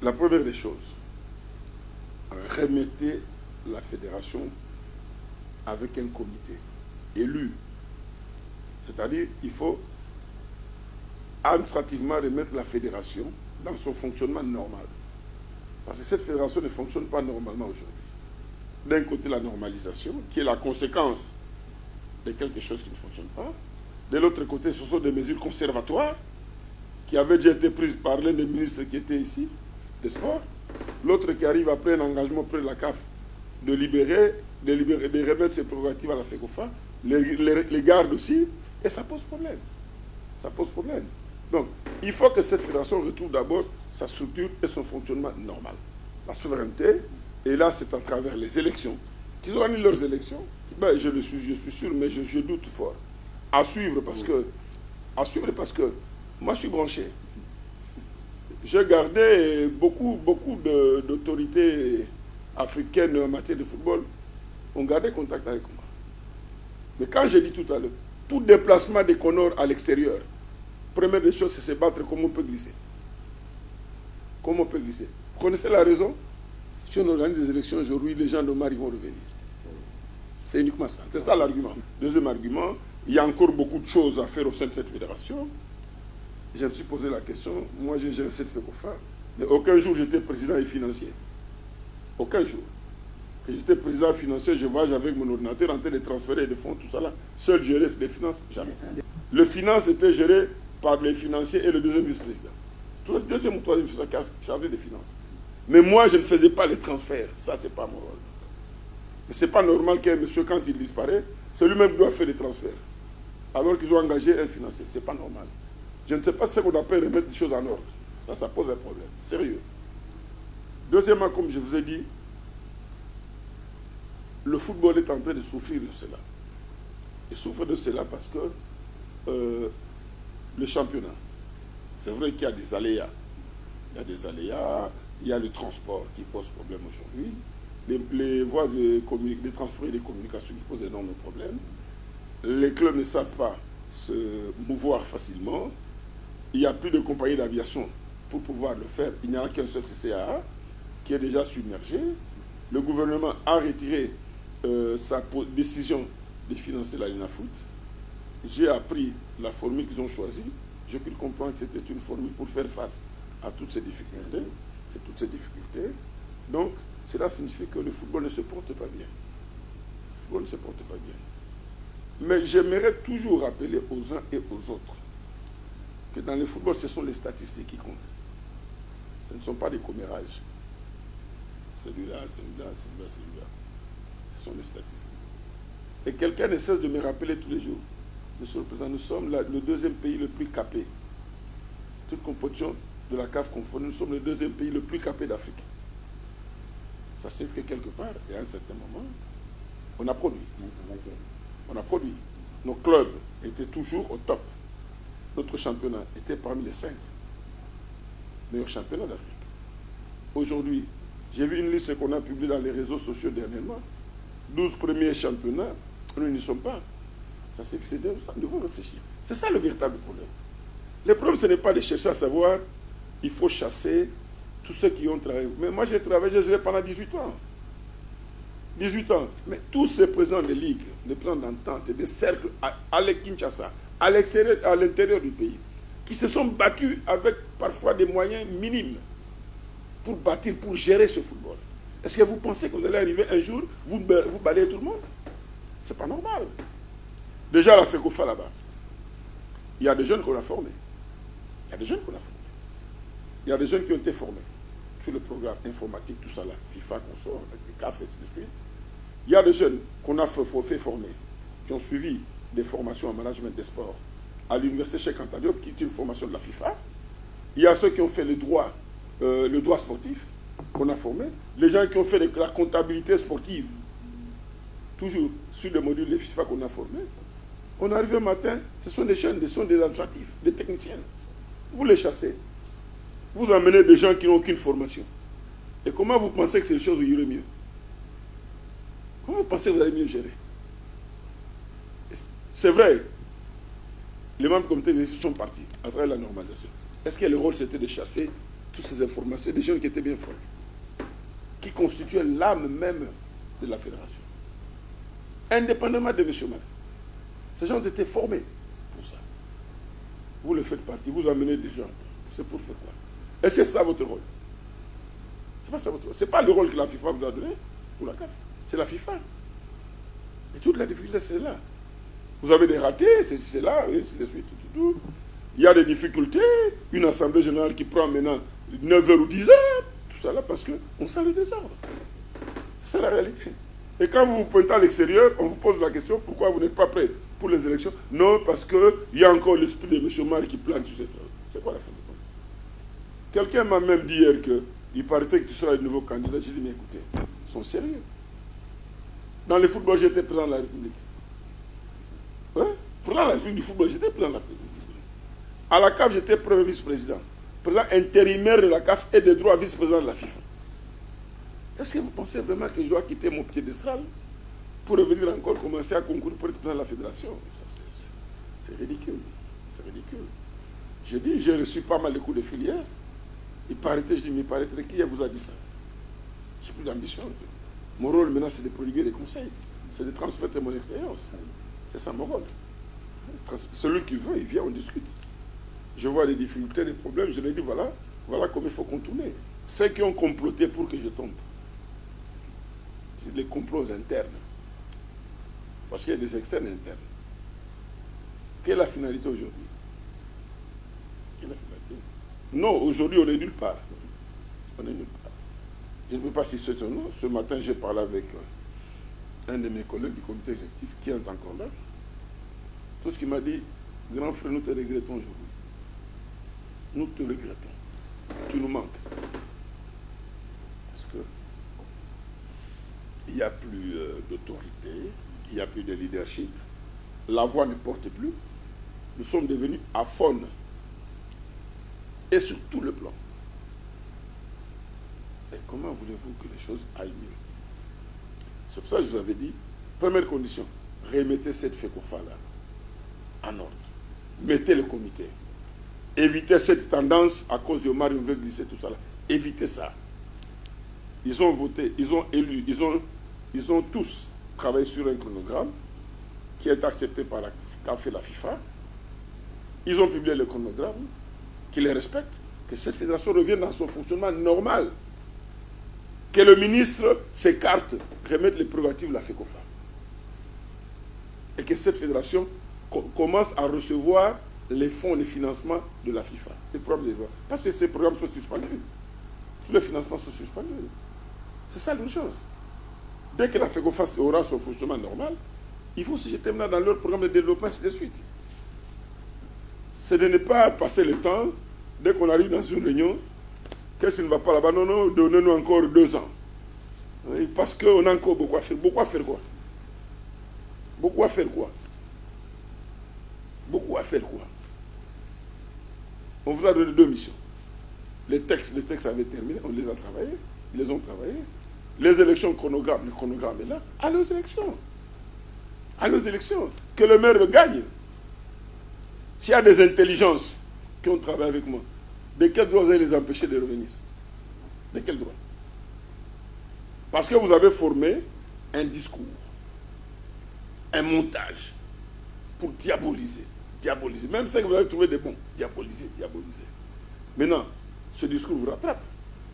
La première des choses, remettez la fédération avec un comité élu. C'est-à-dire il faut administrativement remettre la fédération dans son fonctionnement normal. Parce que cette fédération ne fonctionne pas normalement aujourd'hui. D'un côté, la normalisation, qui est la conséquence de quelque chose qui ne fonctionne pas. De l'autre côté, ce sont des mesures conservatoires qui avaient déjà été prises par l'un des ministres qui était ici, des sports. L'autre qui arrive après un engagement auprès de la CAF de remettre ses prérogatives à la FECOFA, les garde aussi, et ça pose problème. Ça pose problème. Donc, il faut que cette fédération retrouve d'abord sa structure et son fonctionnement normal. La souveraineté, et là, c'est à travers les élections. Qu'ils organisent leurs élections, ben, je suis sûr, mais je doute fort. À suivre parce que moi, je suis branché. J'ai gardé beaucoup d'autorités africaines en matière de football. On gardait contact avec moi. Mais quand j'ai dit tout à l'heure, tout déplacement des Comores à l'extérieur, première des choses, c'est se battre comme on peut glisser. Comment on peut glisser. Vous connaissez la raison? Si on organise des élections aujourd'hui, les gens de Mali vont revenir. C'est uniquement ça. C'est ça l'argument. Deuxième argument, il y a encore beaucoup de choses à faire au sein de cette fédération. Je me suis posé la question, moi j'ai géré cette FECOFA, mais aucun jour j'étais président et financier. Aucun jour. Que j'étais président et financier, je voyage avec mon ordinateur en train de transférer des fonds, tout ça là. Seul gérer les finances, jamais. Le finance était géré par les financiers et le deuxième vice-président. Le deuxième ou troisième vice-président chargé des finances. Mais moi, je ne faisais pas les transferts. Ça, c'est pas mon rôle. Mais c'est pas normal qu'un monsieur, quand il disparaît, c'est lui-même qui doit faire les transferts. Alors qu'ils ont engagé un financier. C'est pas normal. Je ne sais pas ce qu'on appelle remettre des choses en ordre. Ça pose un problème. Sérieux. Deuxièmement, comme je vous ai dit, le football est en train de souffrir de cela. Il souffre de cela parce que le championnat, c'est vrai qu'il y a des aléas. Il y a des aléas, il y a le transport qui pose problème aujourd'hui, les voies de transport et de communication qui posent d'énormes problèmes. Les clubs ne savent pas se mouvoir facilement. Il n'y a plus de compagnies d'aviation pour pouvoir le faire. Il n'y en a qu'un seul CCAA qui est déjà submergé. Le gouvernement a retiré sa décision de financer la Linafoot. J'ai appris la formule qu'ils ont choisie. J'ai pu comprendre que c'était une formule pour faire face à toutes ces difficultés. Donc, cela signifie que le football ne se porte pas bien. Le football ne se porte pas bien. Mais j'aimerais toujours rappeler aux uns et aux autres que dans le football, ce sont les statistiques qui comptent. Ce ne sont pas des commérages. Celui-là, celui-là, celui-là, celui-là. Ce sont les statistiques. Et quelqu'un ne cesse de me rappeler tous les jours. Monsieur le Président, nous sommes le deuxième pays le plus capé. Toute compétition de la CAF confondue, nous sommes le deuxième pays le plus capé d'Afrique. Ça signifie que quelque part, et à un certain moment, on a produit. On a produit. Nos clubs étaient toujours au top. Notre championnat était parmi les 5 meilleurs championnats d'Afrique. Aujourd'hui, j'ai vu une liste qu'on a publiée dans les réseaux sociaux dernièrement. 12 premiers championnats, nous n'y sommes pas. Ça suffit, nous devons réfléchir. C'est ça le véritable problème. Le problème, ce n'est pas de chercher à savoir, il faut chasser tous ceux qui ont travaillé. Mais moi, j'ai travaillé, j'ai géré pendant 18 ans. 18 ans. Mais tous ces présidents de ligues, des plans d'entente, des cercles à Kinshasa, à l'intérieur du pays, qui se sont battus avec parfois des moyens minimes pour bâtir, pour gérer ce football. Est-ce que vous pensez que vous allez arriver un jour, vous balayez tout le monde? C'est pas normal. Déjà, la FECOFA là-bas, il y a des jeunes qu'on a formés. Il y a des jeunes qui ont été formés sur le programme informatique, tout ça là, FIFA, consort, avec des CAF, et ainsi de suite. Il y a des jeunes qu'on a fait former, qui ont suivi des formations en management des sports à l'université Cheikh Anta Diop, qui est une formation de la FIFA. Il y a ceux qui ont fait le droit sportif, qu'on a formé. Les gens qui ont fait la comptabilité sportive, toujours sur le module de FIFA qu'on a formé. On arrive un matin, ce sont des jeunes, ce sont des administratifs, des techniciens. Vous les chassez. Vous emmenez des gens qui n'ont aucune formation. Et comment vous pensez que ces choses iraient mieux? Comment vous pensez que vous allez mieux gérer? C'est vrai, les membres du comité de gestion sont partis à travers la normalisation. Est-ce que le rôle c'était de chasser toutes ces informations, des jeunes qui étaient bien formés, qui constituaient l'âme même de la fédération. Indépendamment de M. Marie. Ces gens ont été formés pour ça. Vous le faites partie, vous amenez des gens. C'est pour faire quoi? Et c'est ça votre rôle. C'est pas ça votre rôle. C'est pas le rôle que la FIFA vous a donné pour la CAF. C'est la FIFA. Et toute la difficulté, c'est là. Vous avez des ratés, c'est là, c'est de suite, tout. Il y a des difficultés. Une assemblée générale qui prend maintenant 9 heures ou 10 heures. Tout ça là parce qu'on sent le désordre. C'est ça la réalité. Et quand vous vous pointez à l'extérieur, on vous pose la question, pourquoi vous n'êtes pas prêt pour les élections? Non, parce qu'il y a encore l'esprit de M. Marie qui plane sur cette chose. C'est quoi la fin de compte? Quelqu'un m'a même dit hier qu'il paraîtrait que tu seras le nouveau candidat. J'ai dit, mais écoutez, ils sont sérieux. Dans le football, j'étais président de la République. Hein? Président de la République du football, j'étais président de la République. À la CAF, j'étais premier vice-président. Président intérimaire de la CAF et de droit vice-président de la FIFA. Est-ce que vous pensez vraiment que je dois quitter mon piédestal pour revenir encore commencer à concourir pour être président de la fédération? C'est ridicule. C'est ridicule. J'ai dit, j'ai reçu pas mal de coups de filière. Il paraîtrait, je dis, mais il paraîtrait qui vous a dit ça? J'ai plus d'ambition. Mon rôle maintenant, c'est de prodiguer des conseils. C'est de transmettre mon expérience. C'est ça mon rôle. Celui qui veut, il vient, on discute. Je vois des difficultés, des problèmes, je lui dis, voilà comment il faut contourner. Ceux qui ont comploté pour que je tombe, c'est les complots internes. Parce qu'il y a des externes internes. Quelle est la finalité aujourd'hui? Quelle est la finalité? Non, aujourd'hui, on est nulle part. On est nulle part. Je ne peux pas citer son nom. Ce matin, j'ai parlé avec un de mes collègues du comité exécutif qui est encore là. Tout ce qu'il m'a dit, grand frère, nous te regrettons aujourd'hui. Nous te regrettons. Tu nous manques. Parce que il n'y a plus d'autorité, il n'y a plus de leadership. La voix ne porte plus. Nous sommes devenus aphones. Et sur tout le plan. Et comment voulez-vous que les choses aillent mieux? C'est pour ça que je vous avais dit, première condition, remettez cette FECOFA-là en ordre. Mettez le comité. Évitez cette tendance à cause de Omar, on veut glisser tout ça là. Évitez ça. Ils ont voté, ils ont élu, ils ont tous travaillé sur un chronogramme qui est accepté par la CAF et la FIFA. Ils ont publié le chronogramme, qui les respecte, que cette fédération revienne dans son fonctionnement normal. Que le ministre s'écarte, remette les prérogatives de la FECOFA. Et que cette fédération commence à recevoir les fonds, les financements de la FIFA. Les programmes de parce que ces programmes sont suspendus. Tous les financements sont suspendus. C'est ça l'urgence. Dès que la FECOFA aura son fonctionnement normal, il faut se jeter maintenant dans leur programme de développement, ainsi de suite. C'est de ne pas passer le temps, dès qu'on arrive dans une réunion, qu'est-ce qui ne va pas là-bas? Non, non, donnez-nous encore 2 ans. Oui, parce qu'on a encore beaucoup à faire. Beaucoup à faire quoi? Beaucoup à faire quoi? Beaucoup à faire quoi? On vous a donné 2 missions. Les textes avaient terminé, on les a travaillés, ils les ont travaillés. Les élections, le chronogramme est là. Allez aux élections. Allez aux élections. Que le maire gagne. S'il y a des intelligences qui ont travaillé avec moi, de quel droit vous allez les empêcher de revenir? De quel droit? Parce que vous avez formé un discours, un montage pour diaboliser. Même ceux que vous avez trouvé des bons, diaboliser. Maintenant, ce discours vous rattrape.